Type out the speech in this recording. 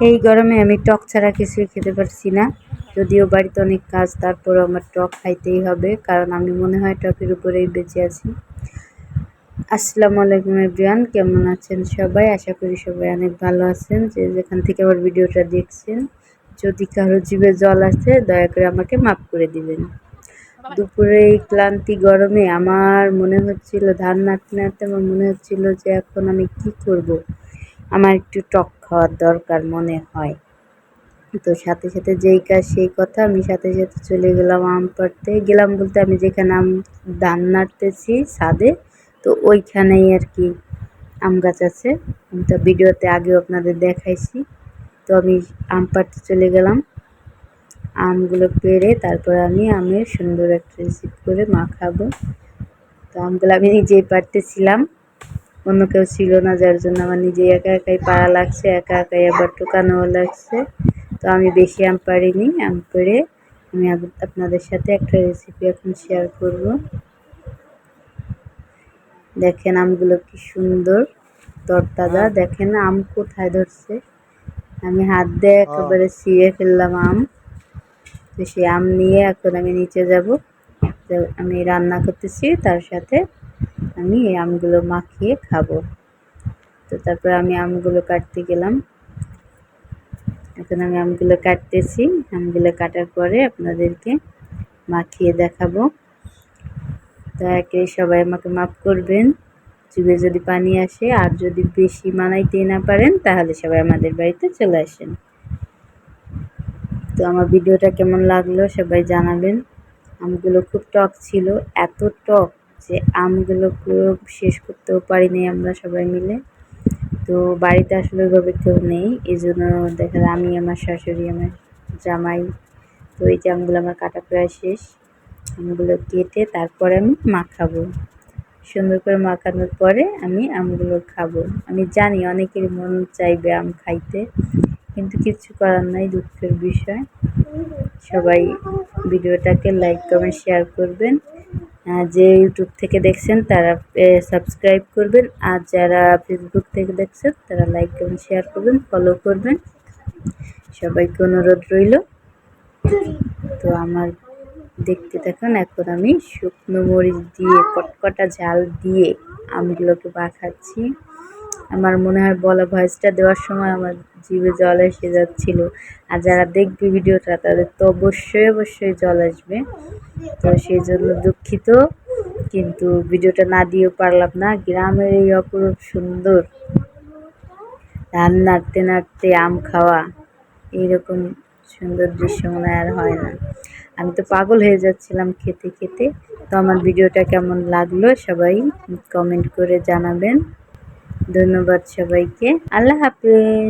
এই গরমে আমি টক ছাড়া কিছুই খেতে পারছি না। যদিও বাড়িতে অনেক কাজ, তারপরেও আমার টক খাইতেই হবে, কারণ আমি মনে হয় টকের উপরেই বেঁচে আছি। আসসালামু আলাইকুম এভরিওয়ান, কেমন আছেন সবাই? আশা করি সবাই অনেক ভালো আছেন। যে যেখান থেকে আমার ভিডিওটা দেখছেন, যদি কারো জিভে জল আসে দয়া করে আমাকে মাফ করে দিবেন। দুপুরে এই ক্লান্তি গরমে আমার মনে হচ্ছিল, ধান নাড়তে নাড়তে আমার মনে হচ্ছিল যে এখন আমি কি করব, আমার একটু টক খাওয়ার দরকার মনে হয়। তো সাথে সাথে যেই কাজ সেই কথা, আমি সাথে সাথে চলে গেলাম আম পাড়তে। গেলাম বলতে আমি যেখানে ধান নাড়তেছি ছাদে, তো ওইখানেই আর কি আম গাছ আছে। আমি তো ভিডিওতে আগেও আপনাদের দেখাইছি। তো আমি আম পাড়তে চলে গেলাম। আমগুলো পেড়ে তারপর আমি আমের সুন্দর একটা রেসিপি করে মাখাবো। তো আমগুলো আমি নিজেই পাড়তেছিলাম, অন্য কেউ ছিল না, যার জন্য আমার নিজেই একা একাই পাড়া লাগছে, একা একাই আবার টোকানোও লাগছে। তো আমি বেশি আম পারিনি। আম পেড়ে আমি আপনাদের সাথে একটা রেসিপি এখন শেয়ার করব। দেখেন আমগুলো কি সুন্দর তরতাজা। দেখেন আম কোথায় ধরছে, আমি হাত দিয়ে একেবারে ছিঁড়ে ফেললাম আম। তো সেই আম নিয়ে এখন আমি নিচে যাব। তো আমি রান্না করতেছি, তার সাথে আমি এই আমগুলো মাখিয়ে খাবো। তো তারপর আমি আমগুলো কাটতে গেলাম। এখন আমি আমগুলো কাটতেছি। আমগুলো কাটার পরে আপনাদেরকে মাখিয়ে দেখাবো। দয়া করে সবাই আমাকে মাফ করবেন, জিভে যদি পানি আসে। আর যদি বেশি মানাইতে না পারেন তাহলে সবাই আমাদের বাড়িতে চলে আসেন। তো আমার ভিডিওটা কেমন লাগলো সবাই জানাবেন। আমগুলো খুব টক ছিল, এত টক যে আমগুলো পুরো শেষ করতেও পারিনি আমরা সবাই মিলে। তো বাড়িতে আসলে ওইভাবে কেউ নেই, এই জন্য দেখা যায় আমি, আমার শাশুড়ি, আমার জামাই। তো এই যে আমগুলো আমার কাটা প্রায় শেষ। আমগুলো কেটে তারপরে আমি মাখাবো। সুন্দর করে মাখানোর পরে আমি আমগুলো খাবো। আমি জানি অনেকের মন চাইবে আম খাইতে, কিন্তু কিছু করার নাই, দুঃখের বিষয়। সবাই ভিডিওটাকে লাইক কমেন্ট শেয়ার করবেন। যে ইউটিউব থেকে দেখছেন তারা সাবস্ক্রাইব করবেন, আর যারা ফেসবুক থেকে দেখছেন তারা লাইক কমেন্ট শেয়ার করবেন, ফলো করবেন। সবাইকে অনুরোধ রইল। তো আমার দেখতে থাকুন। এখন আমি শুকনো মরিচ দিয়ে কটকটা ঝাল দিয়ে আমগুলোকে মাখাচ্ছি। আমার মনে হয় বলা ভয়েসটা দেওয়ার সময় আমার জিভে জল এসে যাচ্ছিল। আর যারা দেখবে ভিডিওটা তাদের তো অবশ্যই অবশ্যই জল আসবে। তো সেই জন্য দুঃখিত, কিন্তু ভিডিওটা না দিয়েও পারলাম না। গ্রামের এই অপরূপ সুন্দর ধান নাড়তে নাড়তে আম খাওয়া, এইরকম সুন্দর দৃশ্য মনে আর হয় না। আমি তো পাগল হয়ে যাচ্ছিলাম খেতে খেতে। তো আমার ভিডিওটা কেমন লাগলো সবাই কমেন্ট করে জানাবেন। ধন্যবাদ সবাইকে। আল্লাহ হাফেজ।